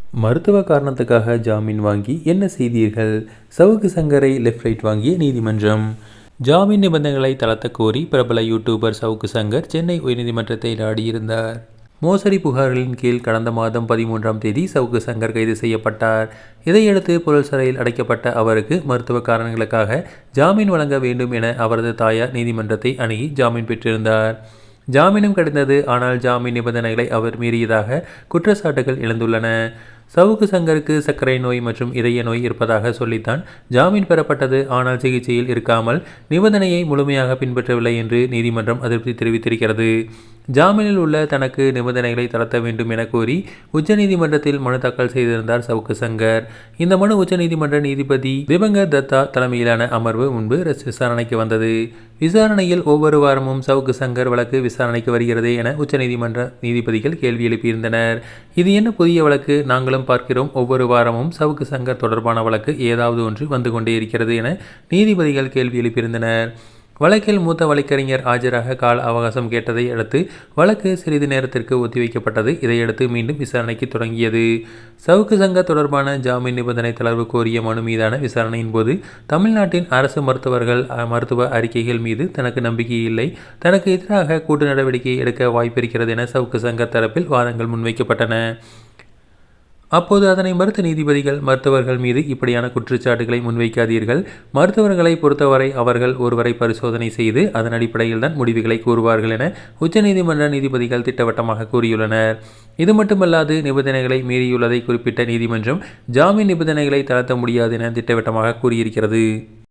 மருத்துவ காரணத்துக்காக ஜாமீன் வாங்கி என்ன செய்தீர்கள்? சவுக்கு சங்கரை லெஃப்ட் ரைட் வாங்கிய நீதிமன்றம். ஜாமீன் நிபந்தனைகளை தளர்த்த கோரி பிரபல யூடியூபர் சவுக்கு சங்கர் சென்னை உயர்நீதிமன்றத்தை நாடியிருந்தார். மோசடி புகார்களின் கீழ் கடந்த மாதம் 13ஆம் தேதி சவுக்கு சங்கர் கைது செய்யப்பட்டார். இதையடுத்து புழல் சிறையில் அடைக்கப்பட்ட அவருக்கு மருத்துவ காரணங்களுக்காக ஜாமீன் வழங்க வேண்டும் என அவரது தாயார் நீதிமன்றத்தை அணுகி ஜாமீன் பெற்றிருந்தார். ஜாமீனும் கிடைத்தது. ஆனால் ஜாமீன் நிபந்தனைகளை அவர் மீறியதாக குற்றச்சாட்டுகள் எழுந்துள்ளன. சவுக்கு சங்கருக்கு சர்க்கரை நோய் மற்றும் இதய நோய் இருப்பதாக சொல்லித்தான் ஜாமீன் பெறப்பட்டது. ஆனால் சிகிச்சையில் இருக்காமல் நிபந்தனையை முழுமையாக பின்பற்றவில்லை என்று நீதிமன்றம் அதிருப்தி தெரிவித்திருக்கிறது. ஜாமீனில் உள்ள தனக்கு நிபந்தனைகளை தளர்த்த வேண்டும் என கோரி உச்சநீதிமன்றத்தில் மனு தாக்கல் செய்திருந்தார் சவுக்கு சங்கர். இந்த மனு உச்சநீதிமன்ற நீதிபதி திபங்கர் தத்தா தலைமையிலான அமர்வு முன்பு விசாரணைக்கு வந்தது. விசாரணையில் ஒவ்வொரு வாரமும் சவுக்கு சங்கர் வழக்கு விசாரணைக்கு வருகிறதே என உச்சநீதிமன்ற நீதிபதிகள் கேள்வி எழுப்பியிருந்தனர். இது என்ன புதிய வழக்கு? நாங்களும் பார்க்கிறோம். ஒவ்வொரு வாரமும் சவுக்கு சங்கர் தொடர்பான வழக்கு ஏதாவது ஒன்று வந்து கொண்டே இருக்கிறது என நீதிபதிகள் கேள்வி எழுப்பியிருந்தனர். வழக்கில் மூத்த வழக்கறிஞர் ஆஜராக கால அவகாசம் கேட்டதை அடுத்து வழக்கு சிறிது நேரத்திற்கு ஒத்திவைக்கப்பட்டது. இதையடுத்து மீண்டும் விசாரணைக்கு தொடங்கியது. சவுக்கு சங்கர் தொடர்பான ஜாமீன் நிபந்தனை தளர்வு கோரிய மனு மீதான விசாரணையின் போது தமிழ்நாட்டின் அரசு மருத்துவர்கள் மருத்துவ அறிக்கைகள் மீது தனக்கு நம்பிக்கை இல்லை, தனக்கு எதிராக கூட்டு நடவடிக்கை எடுக்க வாய்ப்பிருக்கிறது என சவுக்கு சங்கர் தரப்பில் வாதங்கள் முன்வைக்கப்பட்டன. அப்போது அதனை மறுத்த நீதிபதிகள், மருத்துவர்கள் மீது இப்படியான குற்றச்சாட்டுகளை முன்வைக்காதீர்கள். மருத்துவர்களை பொறுத்தவரை அவர்கள் ஒருவரை பரிசோதனை செய்து அதன் அடிப்படையில் தான் முடிவுகளை கூறுவார்கள் என உச்சநீதிமன்ற நீதிபதிகள் திட்டவட்டமாக கூறியுள்ளனர். இது மட்டுமல்லாது நிபந்தனைகளை மீறியுள்ளதை குறிப்பிட்ட நீதிமன்றம் ஜாமீன் நிபந்தனைகளை தளர்த்த முடியாது என திட்டவட்டமாக கூறியிருக்கிறது.